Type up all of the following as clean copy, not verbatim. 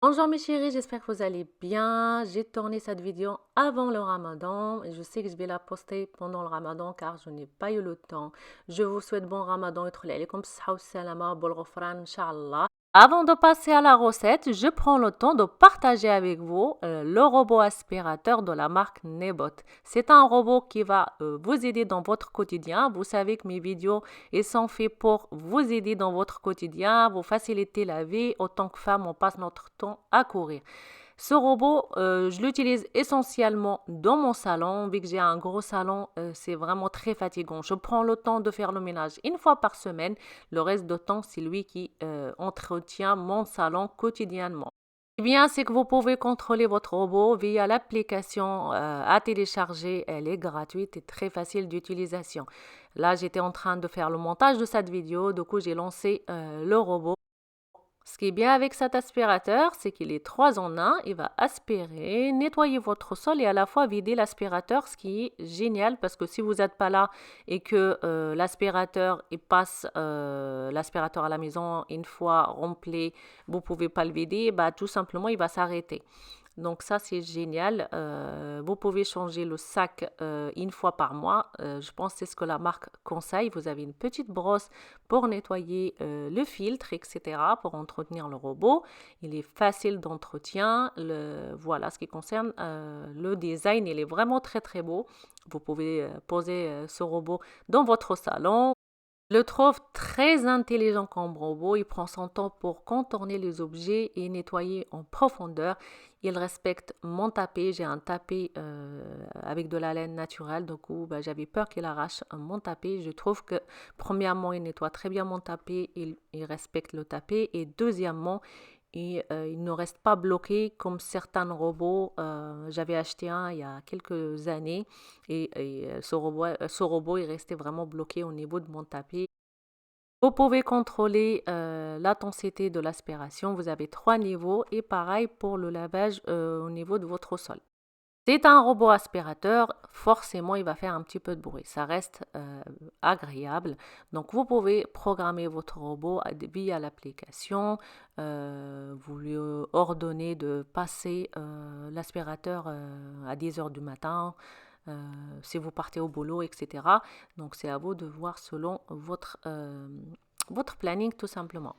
Bonjour mes chéris, j'espère que vous allez bien. J'ai tourné cette vidéo avant le ramadan et je sais que je vais la poster pendant le ramadan car je n'ai pas eu le temps. Je vous souhaite bon ramadan et comme ça salama, bol ghofran, Inch'Allah. Avant de passer à la recette, je prends le temps de partager avec vous le robot aspirateur de la marque Nebot. C'est un robot qui va vous aider dans votre quotidien. Vous savez que mes vidéos ils sont faits pour vous aider dans votre quotidien, vous faciliter la vie. Autant que femme, on passe notre temps à courir. Ce robot, je l'utilise essentiellement dans mon salon. Vu que j'ai un gros salon, c'est vraiment très fatigant. Je prends le temps de faire le ménage une fois par semaine. Le reste du temps, c'est lui qui entretient mon salon quotidiennement. Eh bien, c'est que vous pouvez contrôler votre robot via l'application à télécharger. Elle est gratuite et très facile d'utilisation. Là, j'étais en train de faire le montage de cette vidéo. Du coup, j'ai lancé le robot. Ce qui est bien avec cet aspirateur, c'est qu'il est 3 en un. Il va aspirer, nettoyer votre sol et à la fois vider l'aspirateur, ce qui est génial parce que si vous n'êtes pas là et que l'aspirateur il passe l'aspirateur à la maison une fois rempli, vous pouvez pas le vider, bah tout simplement il va s'arrêter. Donc ça, c'est génial. Vous pouvez changer le sac une fois par mois. Je pense que c'est ce que la marque conseille. Vous avez une petite brosse pour nettoyer le filtre, etc., pour entretenir le robot. Il est facile d'entretien. Voilà, ce qui concerne le design, il est vraiment très très beau. Vous pouvez poser ce robot dans votre salon. Je le trouve très intelligent comme robot. Il prend son temps pour contourner les objets et nettoyer en profondeur. Il respecte mon tapis. J'ai un tapis avec de la laine naturelle. Du coup, bah, j'avais peur qu'il arrache mon tapis. Je trouve que, premièrement, il nettoie très bien mon tapis. Il respecte le tapis. Et deuxièmement, il ne reste pas bloqué comme certains robots. J'avais acheté un il y a quelques années et ce robot est resté vraiment bloqué au niveau de mon tapis. Vous pouvez contrôler l'intensité de l'aspiration. Vous avez 3 niveaux et pareil pour le lavage au niveau de votre sol. C'est un robot aspirateur, forcément il va faire un petit peu de bruit. Ça reste agréable. Donc vous pouvez programmer votre robot via l'application. Vous lui ordonnez de passer l'aspirateur à 10 heures du matin. Si vous partez au boulot, etc. Donc c'est à vous de voir selon votre planning tout simplement.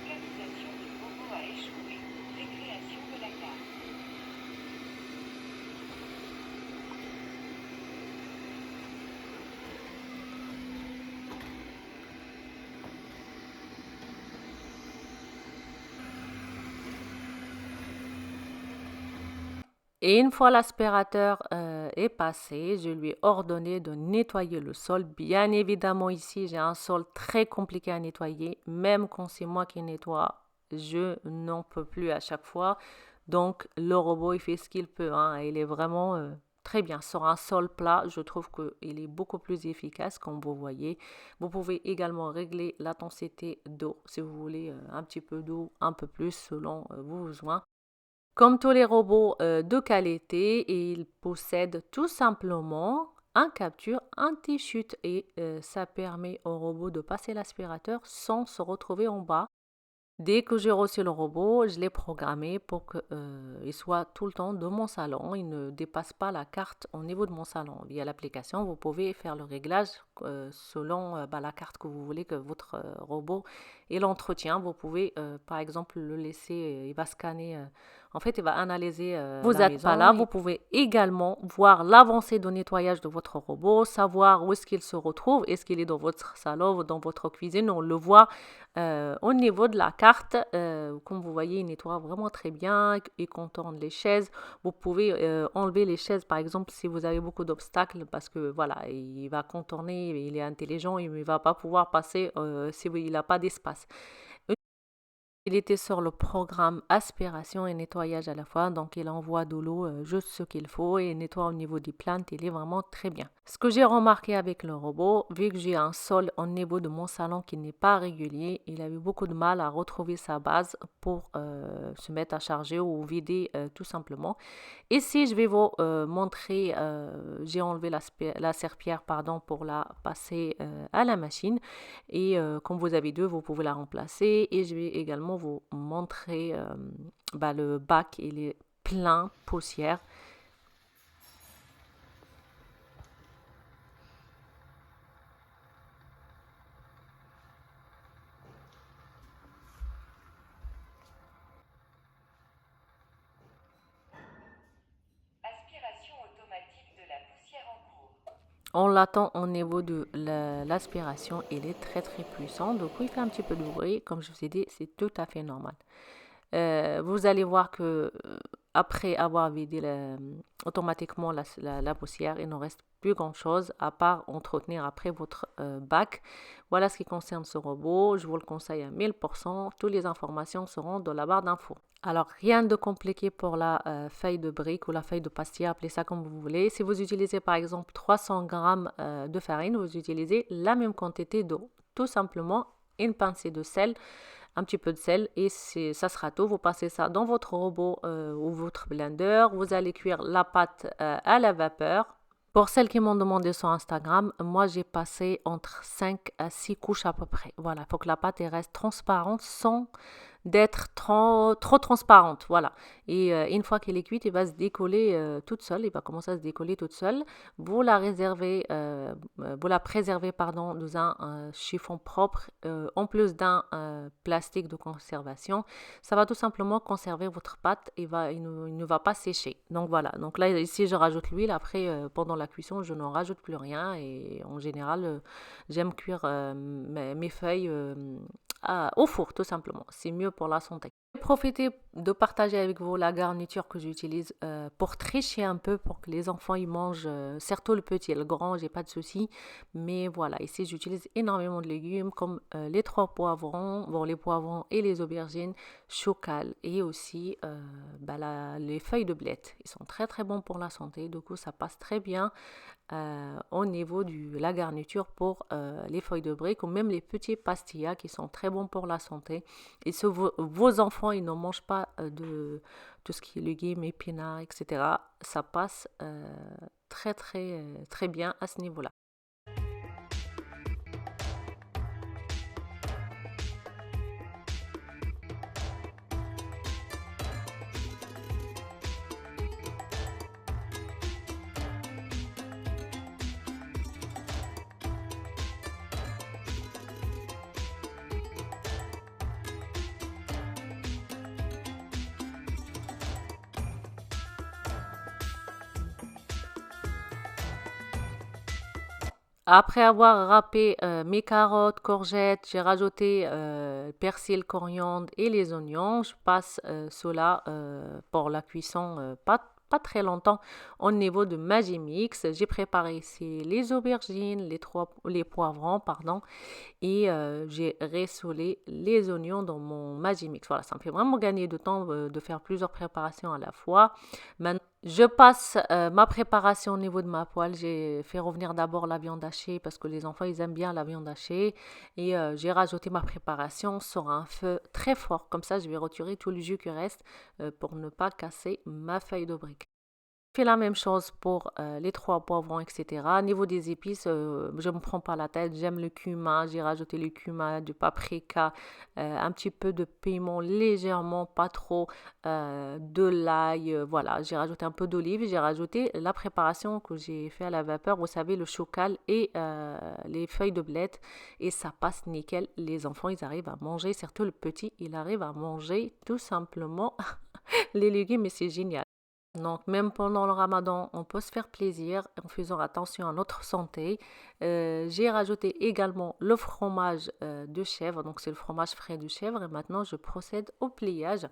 Localisation du robot a échoué. Récréation de la carte. Et une fois l'aspirateur est passé, je lui ai ordonné de nettoyer le sol. Bien évidemment, ici, j'ai un sol très compliqué à nettoyer. Même quand c'est moi qui nettoie, je n'en peux plus à chaque fois. Donc, le robot, il fait ce qu'il peut, hein. Il est vraiment très bien. Sur un sol plat, je trouve qu'il est beaucoup plus efficace, comme vous voyez. Vous pouvez également régler l'intensité d'eau, si vous voulez un petit peu d'eau, un peu plus, selon vos besoins. Comme tous les robots de qualité, ils possèdent tout simplement un capture anti-chute et ça permet au robot de passer l'aspirateur sans se retrouver en bas. Dès que j'ai reçu le robot, je l'ai programmé pour qu'il soit tout le temps dans mon salon. Il ne dépasse pas la carte au niveau de mon salon. Via l'application, vous pouvez faire le réglage selon bah, la carte que vous voulez que votre robot et l'entretien. Vous pouvez par exemple le laisser, il va scanner, en fait il va analyser vous la n'êtes pas maison. Là, vous pouvez également voir l'avancée de nettoyage de votre robot, savoir où est-ce qu'il se retrouve, est-ce qu'il est dans votre salon ou dans votre cuisine. On le voit au niveau de la carte, comme vous voyez, il nettoie vraiment très bien, il contourne les chaises. Vous pouvez enlever les chaises, par exemple, si vous avez beaucoup d'obstacles, parce que voilà, il va contourner, il est intelligent, il ne va pas pouvoir passer si il n'a pas d'espace. Il était sur le programme aspiration et nettoyage à la fois, donc il envoie de l'eau juste ce qu'il faut et nettoie au niveau des plantes, il est vraiment très bien. Ce que j'ai remarqué avec le robot, vu que j'ai un sol au niveau de mon salon qui n'est pas régulier, il a eu beaucoup de mal à retrouver sa base pour se mettre à charger ou vider tout simplement. Ici, je vais vous montrer, j'ai enlevé la serpillière pardon, pour la passer à la machine. Et comme vous avez deux, vous pouvez la remplacer. Et je vais également vous montrer le bac, il est plein poussière. Aspiration automatique de la poussière en cours. On l'attend au niveau de l'aspiration, il est très très puissant. Donc il fait un petit peu de bruit, comme je vous ai dit, c'est tout à fait normal. Vous allez voir que après avoir vidé automatiquement la poussière, il ne reste plus grand chose à part entretenir après votre bac. Voilà ce qui concerne ce robot. Je vous le conseille à 1000%. Toutes les informations seront dans la barre d'infos. Alors, rien de compliqué pour la feuille de brique ou la feuille de pastilla, appelez ça comme vous voulez. Si vous utilisez par exemple 300 grammes de farine, vous utilisez la même quantité d'eau. Tout simplement, une pincée de sel, un petit peu de sel et ça sera tout. Vous passez ça dans votre robot ou votre blender. Vous allez cuire la pâte à la vapeur. Pour celles qui m'ont demandé sur Instagram, moi j'ai passé entre 5 à 6 couches à peu près. Voilà, il faut que la pâte reste transparente sans d'être trop transparente, voilà. Et une fois qu'elle est cuite, il va se décoller toute seule, il va commencer à se décoller toute seule. Vous la réservez, vous la préservez, pardon, dans un chiffon propre, en plus d'un plastique de conservation. Ça va tout simplement conserver votre pâte et il ne va pas sécher. Donc voilà, donc là ici je rajoute l'huile, après pendant la cuisson je n'en rajoute plus rien et en général j'aime cuire mes feuilles au four tout simplement, c'est mieux pour la santé. Profitez de partager avec vous la garniture que j'utilise pour tricher un peu pour que les enfants ils mangent, surtout le petit, le grand j'ai pas de souci, mais voilà, ici j'utilise énormément de légumes comme les 3 poivrons, bon les poivrons et les aubergines, chocal et aussi les feuilles de blette, ils sont très très bons pour la santé, du coup ça passe très bien au niveau de la garniture pour les feuilles de briques ou même les petits pastillas qui sont très bons pour la santé. Et si vos enfants ils ne mangent pas de tout ce qui est légumes, épinards, etc., ça passe très très très bien à ce niveau-là. Après avoir râpé mes carottes, courgettes, j'ai rajouté persil, coriandre et les oignons. Je passe cela pour la cuisson pas très longtemps au niveau de Magimix. J'ai préparé ici les aubergines, les poivrons, pardon, et j'ai ressolé les oignons dans mon Magimix. Voilà, ça me fait vraiment gagner de temps de faire plusieurs préparations à la fois. Maintenant, je passe ma préparation au niveau de ma poêle. J'ai fait revenir d'abord la viande hachée parce que les enfants ils aiment bien la viande hachée et j'ai rajouté ma préparation sur un feu très fort. Comme ça, je vais retirer tout le jus qui reste pour ne pas casser ma feuille de brique. Fais la même chose pour les 3 poivrons, etc. Niveau des épices, je ne me prends pas la tête. J'aime le cumin. J'ai rajouté le cumin, du paprika, un petit peu de piment légèrement, pas trop, de l'ail. Voilà, j'ai rajouté un peu d'olive. J'ai rajouté la préparation que j'ai fait à la vapeur. Vous savez, le chocal et les feuilles de blette. Et ça passe nickel. Les enfants, ils arrivent à manger. Surtout le petit, il arrive à manger tout simplement les légumes et c'est génial. Donc, même pendant le ramadan, on peut se faire plaisir en faisant attention à notre santé. J'ai rajouté également le fromage de chèvre, donc c'est le fromage frais de chèvre. Et maintenant, je procède au pliage.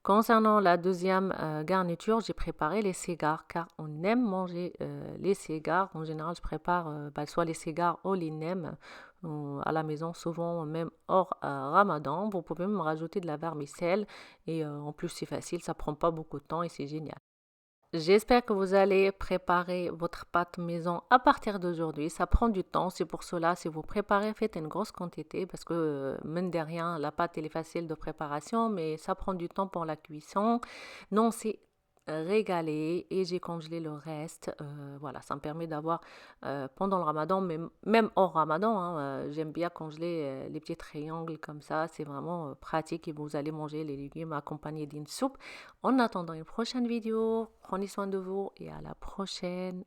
Concernant la deuxième garniture, j'ai préparé les cigares car on aime manger les cigares. En général, je prépare soit les cigares ou les nems à la maison, souvent même hors Ramadan. Vous pouvez me rajouter de la vermicelle et en plus c'est facile, ça prend pas beaucoup de temps et c'est génial. J'espère que vous allez préparer votre pâte maison à partir d'aujourd'hui. Ça prend du temps, c'est pour cela, si vous préparez, faites une grosse quantité parce que, mine de rien, la pâte, elle est facile de préparation, mais ça prend du temps pour la cuisson. Non, c'est régalé et j'ai congelé le reste. Voilà, ça me permet d'avoir pendant le ramadan, même hors ramadan, hein, j'aime bien congeler les petits triangles comme ça. C'est vraiment pratique et vous allez manger les légumes accompagnés d'une soupe. En attendant une prochaine vidéo, prenez soin de vous et à la prochaine.